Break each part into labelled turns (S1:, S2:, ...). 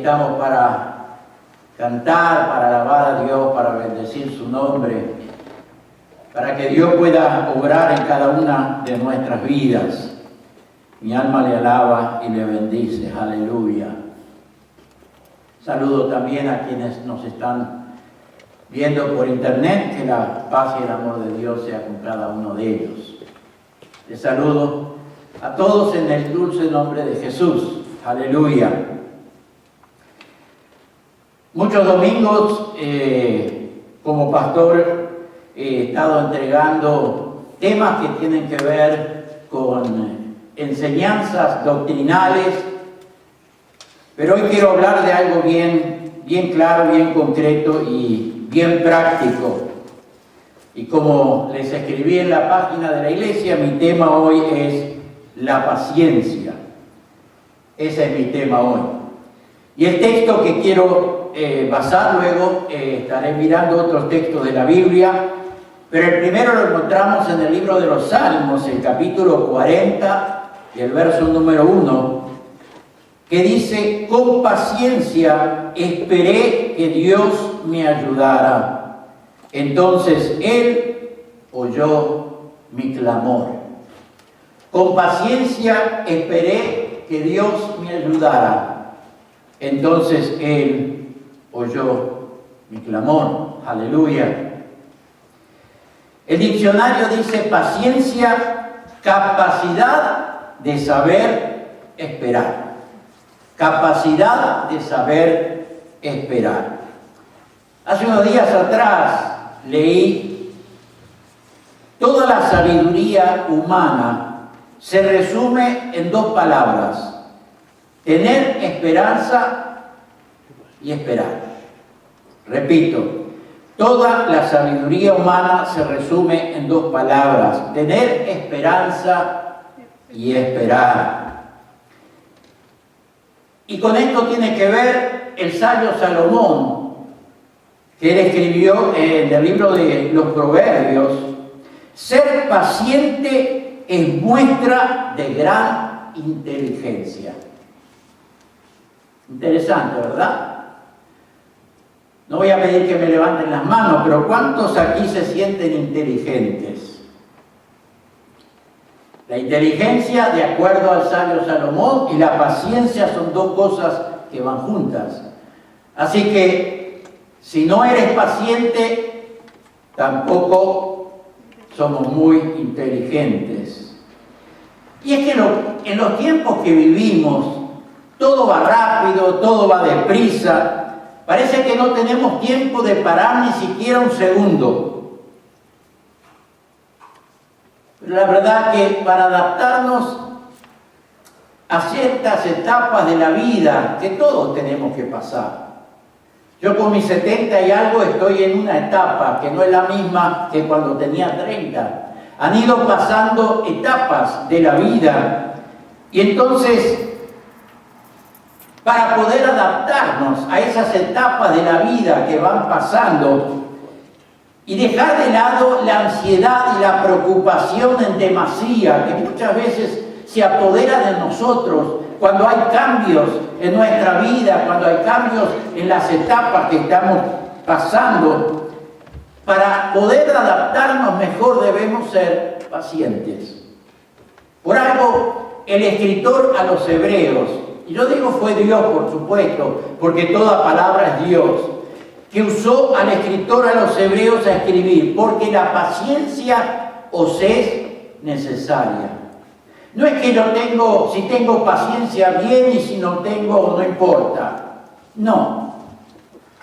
S1: estamos para cantar, para alabar a Dios, para bendecir su nombre, para que Dios pueda obrar en cada una de nuestras vidas. Mi alma le alaba y le bendice. Aleluya. Saludo también a quienes nos están viendo por internet. Que la paz y el amor de Dios sea con cada uno de ellos. Les saludo a todos en el dulce nombre de Jesús. Aleluya. Muchos domingos como pastor he estado entregando temas que tienen que ver con enseñanzas doctrinales, pero hoy quiero hablar de algo bien claro, bien concreto y bien práctico. Y como les escribí en la página de la iglesia, mi tema hoy es la paciencia. Ese es mi tema hoy. Y el texto que quiero basar luego, estaré mirando otros textos de la Biblia, pero el primero lo encontramos en el libro de los Salmos, el capítulo 40 y el verso número 1, que dice: con paciencia esperé que Dios me ayudara. Entonces Él oyó mi clamor. Con paciencia esperé que Dios me ayudara. Entonces Él oyó mi clamor. Aleluya. El diccionario dice paciencia, capacidad de saber esperar. Capacidad de saber esperar. Hace unos días atrás leí: toda la sabiduría humana se resume en dos palabras: tener esperanza y esperar. Repito, toda la sabiduría humana se resume en dos palabras: tener esperanza y esperar. Y con esto tiene que ver el sabio Salomón, que él escribió en el libro de los Proverbios: ser paciente es muestra de gran inteligencia. Interesante, ¿verdad? No voy a pedir que me levanten las manos, pero ¿cuántos aquí se sienten inteligentes? La inteligencia, de acuerdo al sabio Salomón, y la paciencia son dos cosas que van juntas. Así que, si no eres paciente, tampoco somos muy inteligentes. Y es que en los tiempos que vivimos, todo va rápido, todo va deprisa. Parece que no tenemos tiempo de parar ni siquiera un segundo. Pero la verdad que para adaptarnos a ciertas etapas de la vida que todos tenemos que pasar. Yo con mis 70 y algo estoy en una etapa que no es la misma que cuando tenía 30. Han ido pasando etapas de la vida. Y entonces, para poder adaptarnos a esas etapas de la vida que van pasando y dejar de lado la ansiedad y la preocupación en demasía que muchas veces se apodera de nosotros cuando hay cambios en nuestra vida, cuando hay cambios en las etapas que estamos pasando, para poder adaptarnos mejor debemos ser pacientes. Por algo, el escritor a los Hebreos, y yo digo fue Dios, por supuesto, porque toda palabra es Dios, que usó al escritor a los Hebreos a escribir: porque la paciencia os es necesaria. No es que si tengo paciencia bien y si no tengo no importa. No.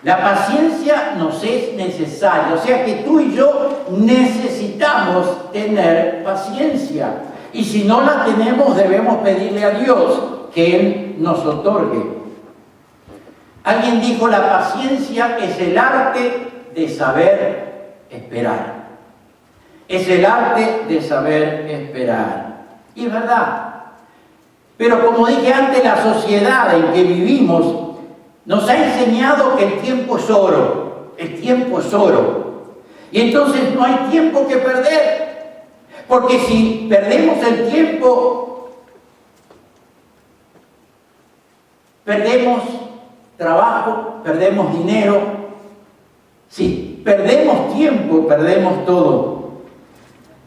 S1: La paciencia nos es necesaria. O sea que tú y yo necesitamos tener paciencia. Y si no la tenemos, debemos pedirle a Dios que Él nos otorgue. Alguien dijo: la paciencia es el arte de saber esperar. Es el arte de saber esperar. Y es verdad. Pero como dije antes, la sociedad en que vivimos nos ha enseñado que el tiempo es oro. El tiempo es oro. Y entonces no hay tiempo que perder. Porque si perdemos el tiempo, perdemos trabajo, perdemos dinero. Si perdemos tiempo, perdemos todo.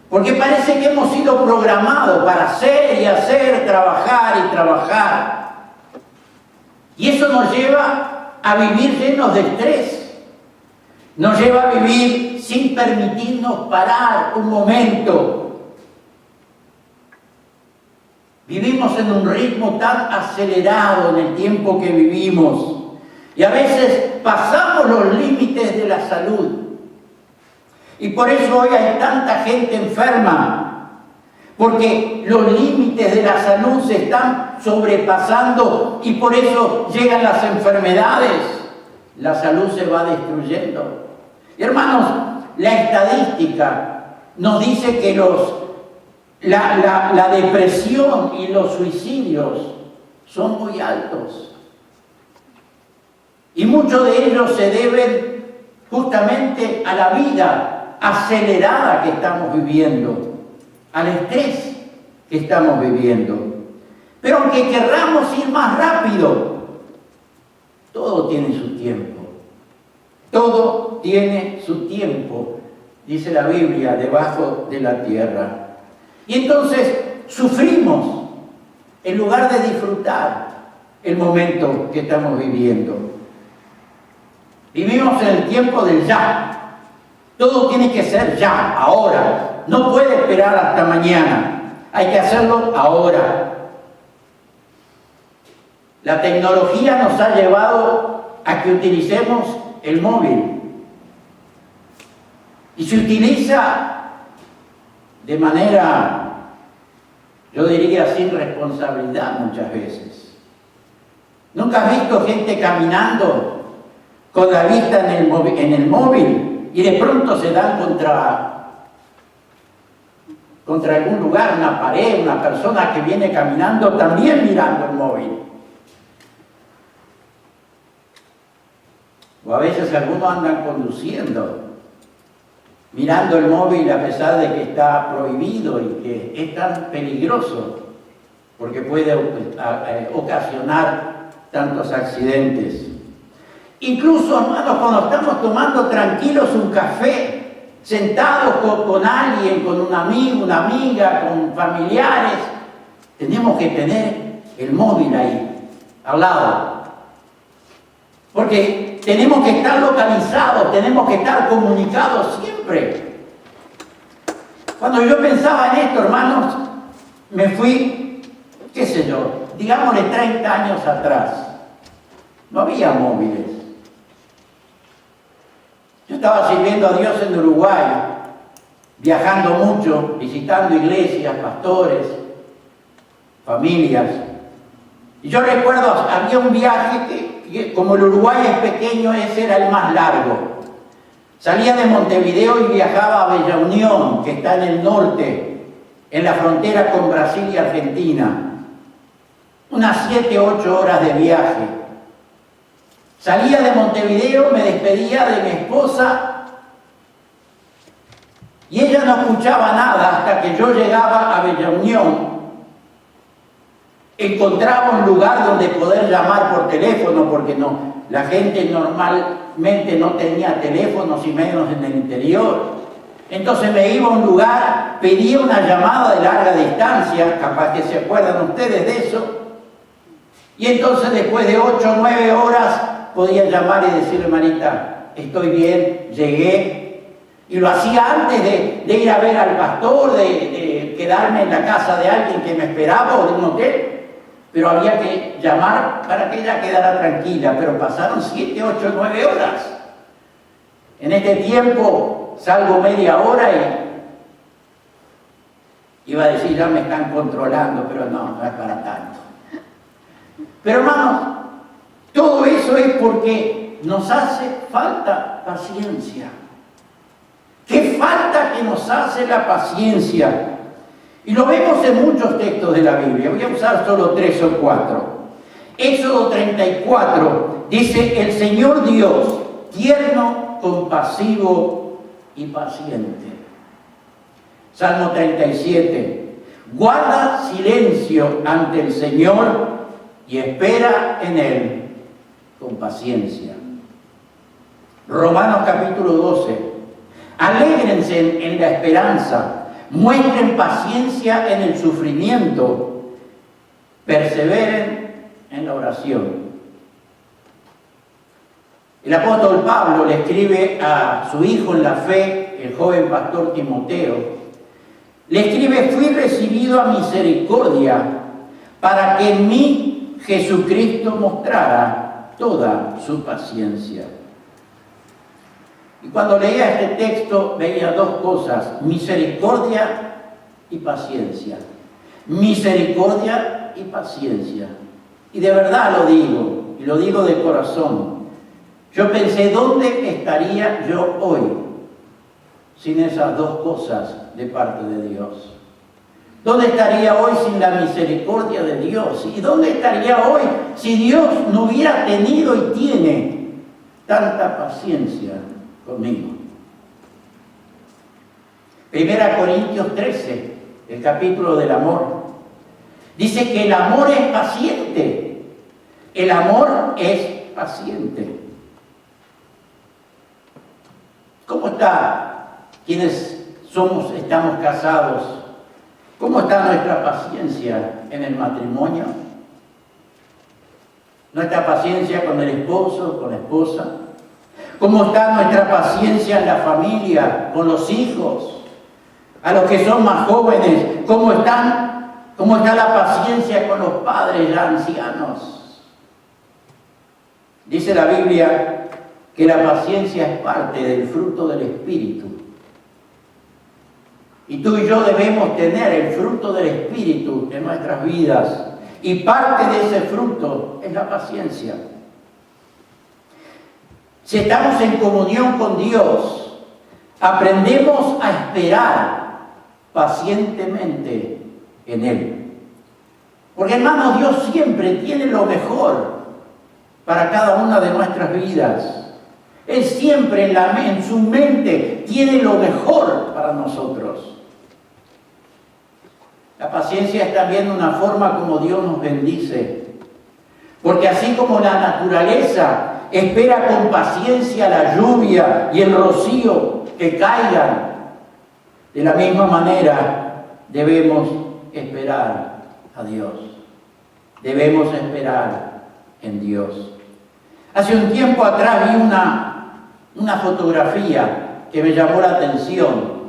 S1: Porque parece que hemos sido programados para hacer y hacer, trabajar y trabajar. Y eso nos lleva a vivir llenos de estrés. Nos lleva a vivir sin permitirnos parar un momento. Vivimos en un ritmo tan acelerado en el tiempo que vivimos. Y a veces pasamos los límites de la salud. Y por eso hoy hay tanta gente enferma. Porque los límites de la salud se están sobrepasando y por eso llegan las enfermedades. La salud se va destruyendo. Y hermanos, la estadística nos dice que la depresión y los suicidios son muy altos. Y muchos de ellos se deben justamente a la vida acelerada que estamos viviendo, al estrés que estamos viviendo. Pero aunque querramos ir más rápido, todo tiene su tiempo. Todo tiene su tiempo, dice la Biblia, debajo de la tierra. Y entonces sufrimos en lugar de disfrutar el momento que estamos viviendo. Vivimos en el tiempo del ya. Todo tiene que ser ya, ahora. No puede esperar hasta mañana. Hay que hacerlo ahora. La tecnología nos ha llevado a que utilicemos el móvil. Y se utiliza de manera, yo diría, sin responsabilidad muchas veces. ¿Nunca has visto gente caminando con la vista en el móvil y de pronto se dan contra algún lugar, una pared, una persona que viene caminando también mirando el móvil? O a veces algunos andan conduciendo, mirando el móvil a pesar de que está prohibido y que es tan peligroso, porque puede ocasionar tantos accidentes. Incluso, hermanos, cuando estamos tomando tranquilos un café, sentados con alguien, con un amigo, una amiga, con familiares, tenemos que tener el móvil ahí, al lado. Porque tenemos que estar localizados, tenemos que estar comunicados siempre. Cuando yo pensaba en esto, hermanos, me fui, qué sé yo, digámosle 30 años atrás. No había móviles. Yo estaba sirviendo a Dios en Uruguay, viajando mucho, visitando iglesias, pastores, familias. Y yo recuerdo, había un viaje que como el Uruguay es pequeño, ese era el más largo. Salía de Montevideo y viajaba a Bella Unión, que está en el norte, en la frontera con Brasil y Argentina. Unas 7 u 8 horas de viaje. Salía de Montevideo, me despedía de mi esposa y ella no escuchaba nada hasta que yo llegaba a Bella Unión. Encontraba un lugar donde poder llamar por teléfono, porque la gente normalmente no tenía teléfonos y menos en el interior. Entonces me iba a un lugar, pedía una llamada de larga distancia, capaz que se acuerdan ustedes de eso, y entonces después de 8 o 9 horas podía llamar y decirle: hermanita, estoy bien, llegué. Y lo hacía antes de ir a ver al pastor, de quedarme en la casa de alguien que me esperaba o de un hotel. Pero había que llamar para que ella quedara tranquila. Pero pasaron 7, 8, 9 horas. En este tiempo salgo media hora y iba a decir: ya me están controlando, pero no es para tanto. Pero hermanos, todo eso es porque nos hace falta paciencia. ¿Qué falta que nos hace la paciencia? Y lo vemos en muchos textos de la Biblia. Voy a usar solo 3 o 4. Éxodo 34 dice: el Señor Dios, tierno, compasivo y paciente. Salmo 37. Guarda silencio ante el Señor y espera en Él con paciencia. Romanos capítulo 12. Alégrense en la esperanza, muestren paciencia en el sufrimiento, perseveren en la oración. El apóstol Pablo le escribe a su hijo en la fe, el joven pastor Timoteo, le escribe: fui recibido a misericordia para que en mí Jesucristo mostrara toda su paciencia. Y cuando leía este texto veía dos cosas: misericordia y paciencia. Misericordia y paciencia. Y de verdad lo digo, y lo digo de corazón. Yo pensé, ¿dónde estaría yo hoy sin esas dos cosas de parte de Dios? ¿Dónde estaría hoy sin la misericordia de Dios? ¿Y dónde estaría hoy si Dios no hubiera tenido y tiene tanta paciencia conmigo? 1 Corintios 13, el capítulo del amor, dice que el amor es paciente. El amor es paciente. ¿Cómo está quienes estamos casados? ¿Cómo está nuestra paciencia en el matrimonio? ¿Nuestra paciencia con el esposo, con la esposa? ¿Cómo está nuestra paciencia en la familia, con los hijos? A los que son más jóvenes, ¿cómo está la paciencia con los padres ya ancianos? Dice la Biblia que la paciencia es parte del fruto del Espíritu. Y tú y yo debemos tener el fruto del Espíritu en nuestras vidas. Y parte de ese fruto es la paciencia. Si estamos en comunión con Dios, aprendemos a esperar pacientemente en Él. Porque, hermanos, Dios siempre tiene lo mejor para cada una de nuestras vidas. Él siempre en su mente tiene lo mejor para nosotros. La paciencia es también una forma como Dios nos bendice. Porque así como la naturaleza espera con paciencia la lluvia y el rocío que caigan, de la misma manera debemos esperar a Dios. Debemos esperar en Dios. Hace un tiempo atrás vi una fotografía que me llamó la atención.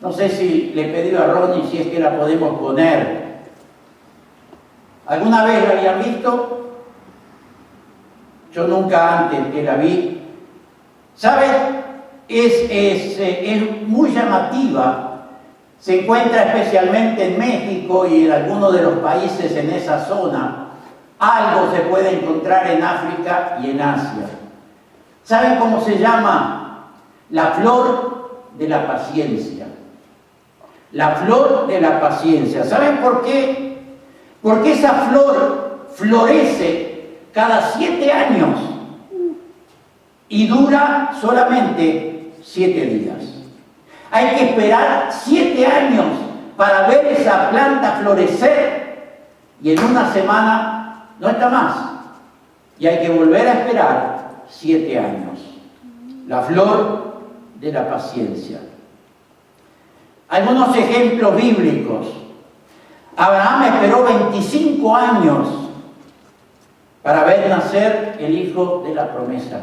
S1: No sé si le pedí a Ronnie si es que la podemos poner. ¿Alguna vez la habían visto? Yo nunca antes que la vi. ¿Saben? Es muy llamativa. Se encuentra especialmente en México y en algunos de los países en esa zona. Algo se puede encontrar en África y en Asia. ¿Saben cómo se llama? La flor de la paciencia. La flor de la paciencia. ¿Saben por qué? Porque esa flor florece cada 7 años y dura solamente 7 días. Hay que esperar 7 años para ver esa planta florecer y en una semana no está más. Y hay que volver a esperar 7 años. La flor de la paciencia. Algunos ejemplos bíblicos. Abraham esperó 25 años para ver nacer el hijo de la promesa.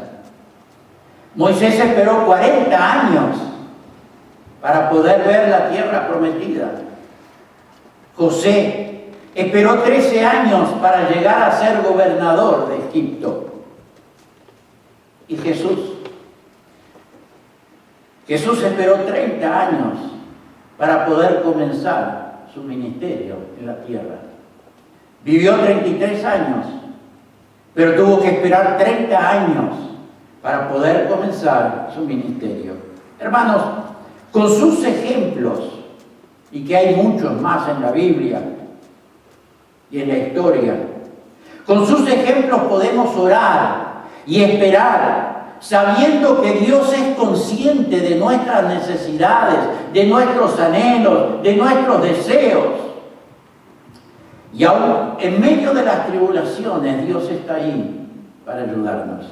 S1: Moisés esperó 40 años para poder ver la tierra prometida. José esperó 13 años para llegar a ser gobernador de Egipto. Y Jesús esperó 30 años para poder comenzar su ministerio en la tierra. Vivió 33 años, pero tuvo que esperar 30 años para poder comenzar su ministerio. Hermanos, con sus ejemplos, y que hay muchos más en la Biblia y en la historia, con sus ejemplos podemos orar y esperar, sabiendo que Dios es consciente de nuestras necesidades, de nuestros anhelos, de nuestros deseos. Y aún en medio de las tribulaciones, Dios está ahí para ayudarnos.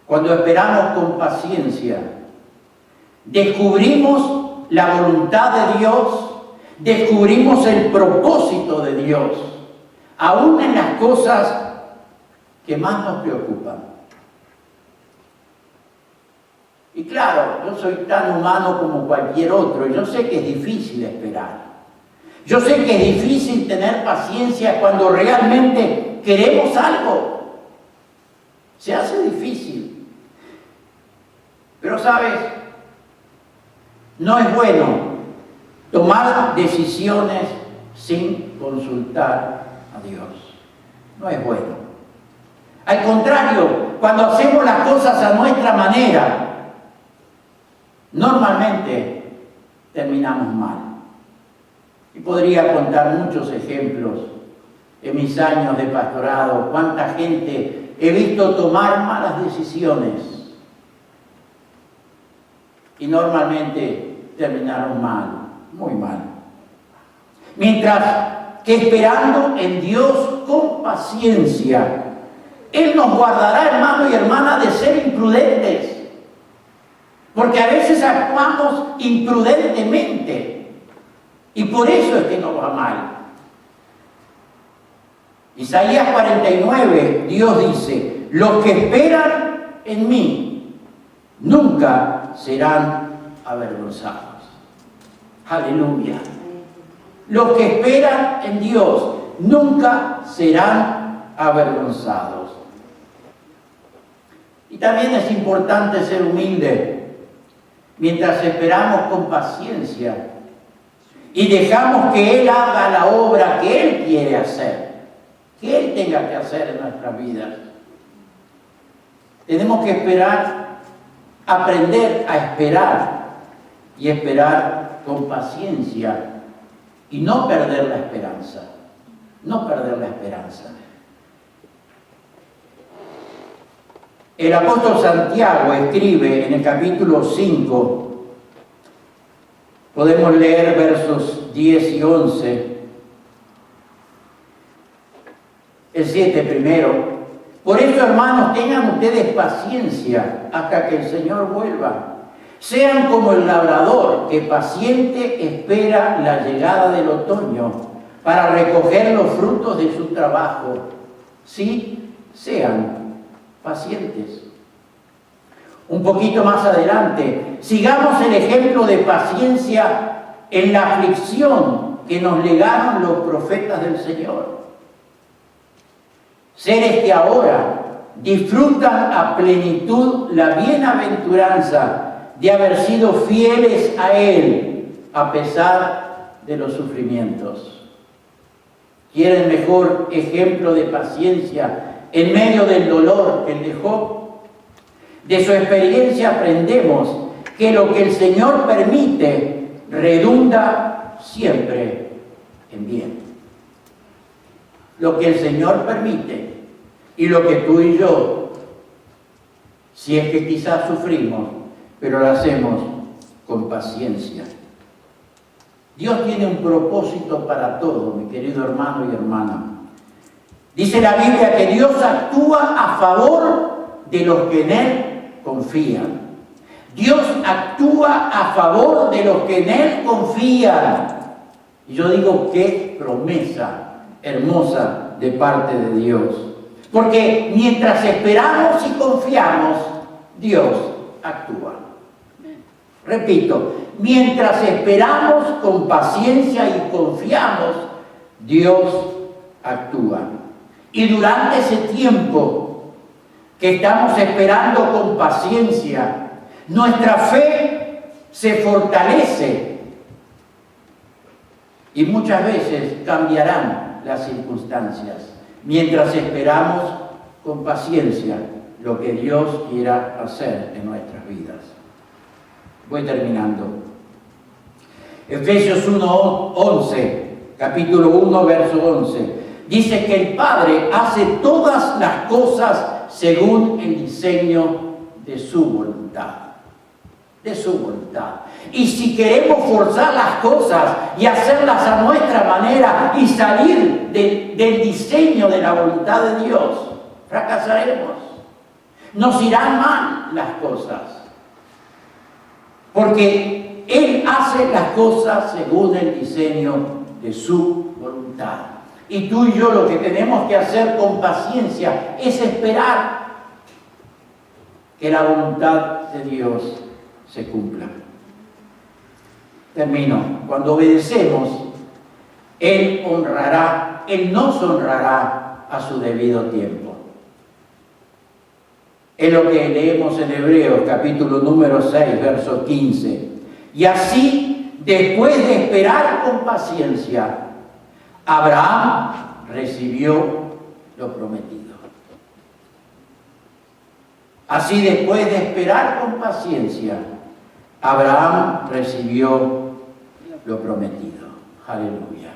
S1: Cuando esperamos con paciencia, descubrimos la voluntad de Dios, descubrimos el propósito de Dios, aún en las cosas que más nos preocupan. Y claro, yo soy tan humano como cualquier otro, y yo sé que es difícil esperar. Yo sé que es difícil tener paciencia cuando realmente queremos algo. Se hace difícil. Pero sabes, no es bueno tomar decisiones sin consultar a Dios. No es bueno. Al contrario, cuando hacemos las cosas a nuestra manera, normalmente terminamos mal. Y podría contar muchos ejemplos en mis años de pastorado, cuánta gente he visto tomar malas decisiones y normalmente terminaron mal, muy mal. Mientras que esperando en Dios con paciencia, Él nos guardará, hermano y hermana, de ser imprudentes. Porque a veces actuamos imprudentemente y por eso es que nos va mal. Isaías 49, Dios dice: los que esperan en mí nunca serán avergonzados. Aleluya. Los que esperan en Dios nunca serán avergonzados. Y también es importante ser humilde mientras esperamos con paciencia y dejamos que Él haga la obra que Él quiere hacer, que Él tenga que hacer en nuestras vidas. Tenemos que esperar, aprender a esperar y esperar con paciencia y no perder la esperanza, no perder la esperanza. El apóstol Santiago escribe en el capítulo 5, podemos leer versos 10 y 11, el 7 primero. Por eso, hermanos, tengan ustedes paciencia hasta que el Señor vuelva. Sean como el labrador que paciente espera la llegada del otoño para recoger los frutos de su trabajo. Sí, sean pacientes. Un poquito más adelante, sigamos el ejemplo de paciencia en la aflicción que nos legaron los profetas del Señor. Seres que ahora disfrutan a plenitud la bienaventuranza de haber sido fieles a Él a pesar de los sufrimientos. ¿Quieren mejor ejemplo de paciencia en medio del dolor que Él dejó? De su experiencia aprendemos que lo que el Señor permite redunda siempre en bien. Lo que el Señor permite y lo que tú y yo, si es que quizás sufrimos, pero lo hacemos con paciencia. Dios tiene un propósito para todo, mi querido hermano y hermana. Dice la Biblia que Dios actúa a favor de los que en Él confían. Dios actúa a favor de los que en Él confían. Y yo digo, qué promesa hermosa de parte de Dios. Porque mientras esperamos y confiamos, Dios actúa. Repito, mientras esperamos con paciencia y confiamos, Dios actúa. Y durante ese tiempo que estamos esperando con paciencia, nuestra fe se fortalece y muchas veces cambiarán las circunstancias mientras esperamos con paciencia lo que Dios quiera hacer en nuestras vidas. Voy terminando. Efesios 1:11, capítulo 1, verso 11. Dice que el Padre hace todas las cosas según el diseño de su voluntad. De su voluntad. Y si queremos forzar las cosas y hacerlas a nuestra manera y salir del diseño de la voluntad de Dios, fracasaremos. Nos irán mal las cosas. Porque Él hace las cosas según el diseño de su voluntad. Y tú y yo lo que tenemos que hacer con paciencia es esperar que la voluntad de Dios se cumpla. Termino. Cuando obedecemos, Él nos honrará a su debido tiempo. Es lo que leemos en Hebreos, capítulo número 6, verso 15. Y así, después de esperar con paciencia, Abraham recibió lo prometido. Así, después de esperar con paciencia, Abraham recibió lo prometido. Aleluya.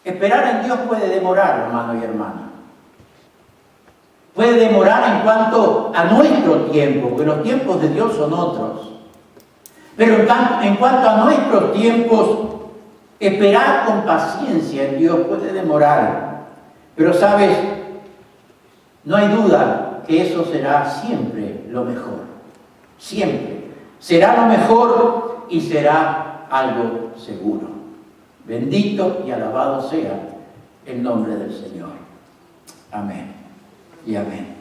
S1: Esperar en Dios puede demorar, hermano y hermana. Puede demorar en cuanto a nuestro tiempo, porque los tiempos de Dios son otros. Pero en cuanto a nuestros tiempos, esperar con paciencia en Dios puede demorar. Pero sabes, no hay duda que eso será siempre lo mejor. Siempre. Será lo mejor y será algo seguro. Bendito y alabado sea el nombre del Señor. Amén y amén.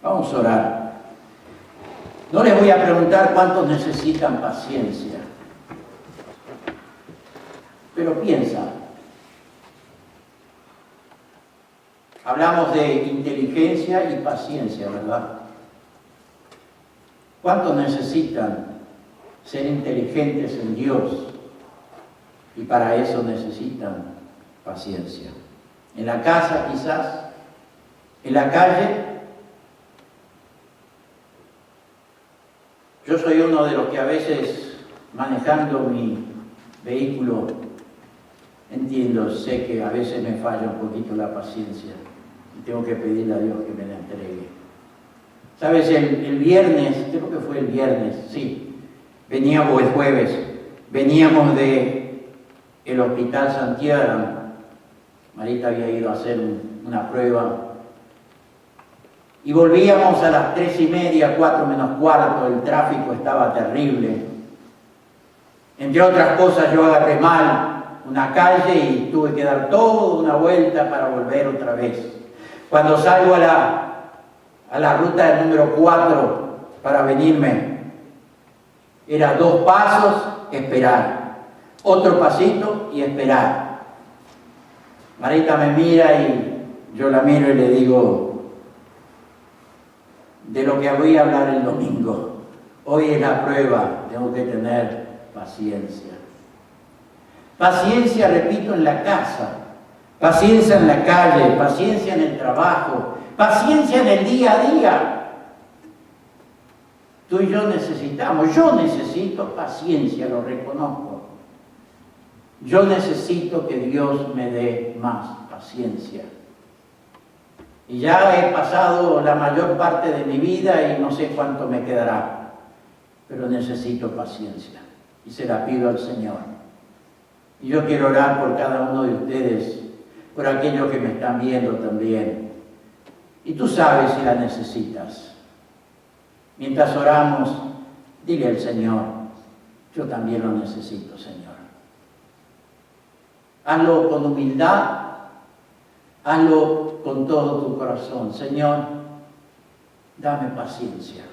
S1: Vamos a orar. No les voy a preguntar cuántos necesitan paciencia, pero piensa. Hablamos de inteligencia y paciencia, ¿verdad? ¿Cuántos necesitan ser inteligentes en Dios? Y para eso necesitan paciencia. En la casa quizás, en la calle. Yo soy uno de los que a veces manejando mi vehículo sé que a veces me falla un poquito la paciencia y tengo que pedirle a Dios que me la entregue. ¿Sabes? El viernes, creo que fue el viernes, sí, veníamos el jueves, veníamos del Hospital Santiago. Marita había ido a hacer una prueba y volvíamos a las 3:30, 4 menos cuarto, el tráfico estaba terrible. Entre otras cosas, yo agarré mal una calle y tuve que dar toda una vuelta para volver otra vez. Cuando salgo a la ruta del número 4 para venirme, era 2 pasos, esperar, otro pasito y esperar. Marita me mira y yo la miro y le digo, de lo que voy a hablar el domingo, hoy es la prueba, tengo que tener paciencia. Paciencia, repito, en la casa, paciencia en la calle, paciencia en el trabajo, paciencia en el día a día. Tú y yo yo necesito paciencia, lo reconozco. Yo necesito que Dios me dé más paciencia. Y ya he pasado la mayor parte de mi vida y no sé cuánto me quedará, pero necesito paciencia y se la pido al Señor. Y yo quiero orar por cada uno de ustedes, por aquellos que me están viendo también. Y tú sabes si la necesitas. Mientras oramos, dile al Señor, yo también lo necesito, Señor. Hazlo con humildad, hazlo con todo tu corazón. Señor, dame paciencia.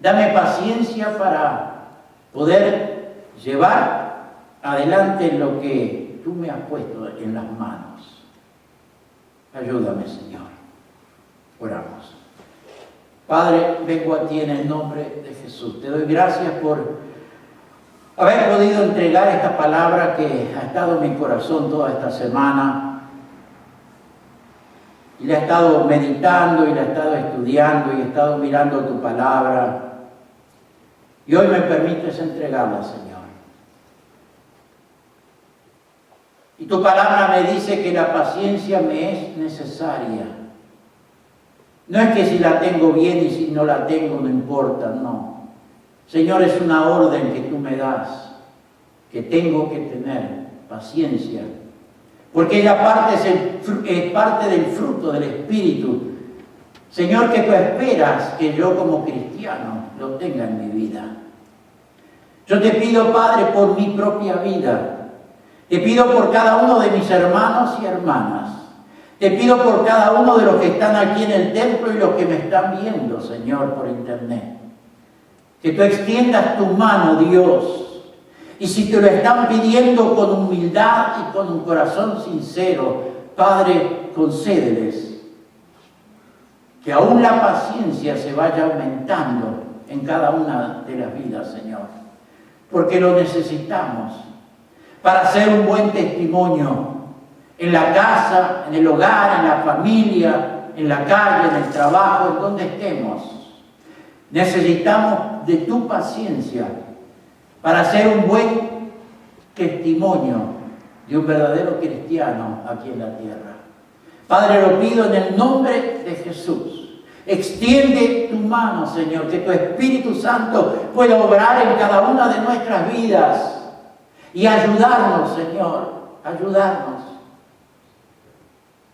S1: Dame paciencia para poder llevar adelante lo que tú me has puesto en las manos. Ayúdame, Señor. Oramos. Padre, vengo a ti en el nombre de Jesús. Te doy gracias por haber podido entregar esta palabra que ha estado en mi corazón toda esta semana. Y la he estado meditando y la he estado estudiando y he estado mirando tu palabra. Y hoy me permites entregarla, Señor. Y tu palabra me dice que la paciencia me es necesaria No es que si la tengo bien y si no la tengo no importa, no. Señor, es una orden que tú me das, que tengo que tener paciencia, porque ella es parte del fruto del Espíritu. Señor, que tú esperas que yo como cristiano lo tenga en mi vida. Yo te pido, Padre, por mi propia vida. Te pido por cada uno de mis hermanos y hermanas. Te pido por cada uno de los que están aquí en el templo y los que me están viendo, Señor, por internet. Que tú extiendas tu mano, Dios. Y si te lo están pidiendo con humildad y con un corazón sincero, Padre, concédeles que aún la paciencia se vaya aumentando en cada una de las vidas, Señor. Porque lo necesitamos para hacer un buen testimonio en la casa, en el hogar, en la familia, en la calle, en el trabajo, en donde estemos. Necesitamos de tu paciencia para hacer un buen testimonio de un verdadero cristiano aquí en la tierra. Padre, lo pido en el nombre de Jesús. Extiende tu mano, Señor, que tu Espíritu Santo pueda obrar en cada una de nuestras vidas y ayudarnos, Señor, ayudarnos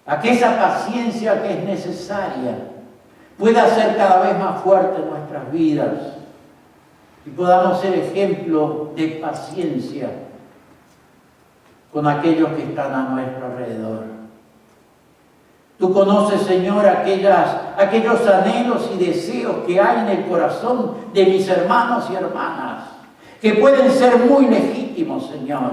S1: a que esa paciencia que es necesaria pueda ser cada vez más fuerte en nuestras vidas y podamos ser ejemplo de paciencia con aquellos que están a nuestro alrededor. Tú conoces, Señor, aquellos anhelos y deseos que hay en el corazón de mis hermanos y hermanas, que pueden ser muy legítimos, Señor.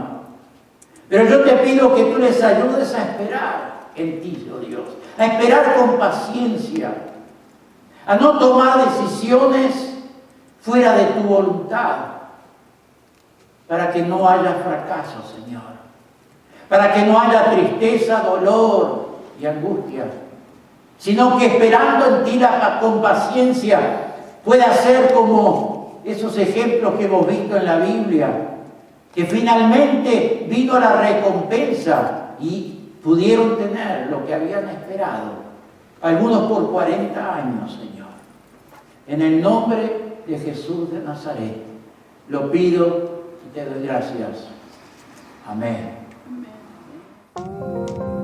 S1: Pero yo te pido que tú les ayudes a esperar en ti, oh Dios, a esperar con paciencia, a no tomar decisiones fuera de tu voluntad, para que no haya fracaso, Señor, para que no haya tristeza, dolor y angustia, sino que esperando en ti con paciencia pueda ser como esos ejemplos que hemos visto en la Biblia, que finalmente vino la recompensa y pudieron tener lo que habían esperado, algunos por 40 años, Señor. En el nombre de Jesús de Nazaret, lo pido y te doy gracias. Amén.
S2: Amén.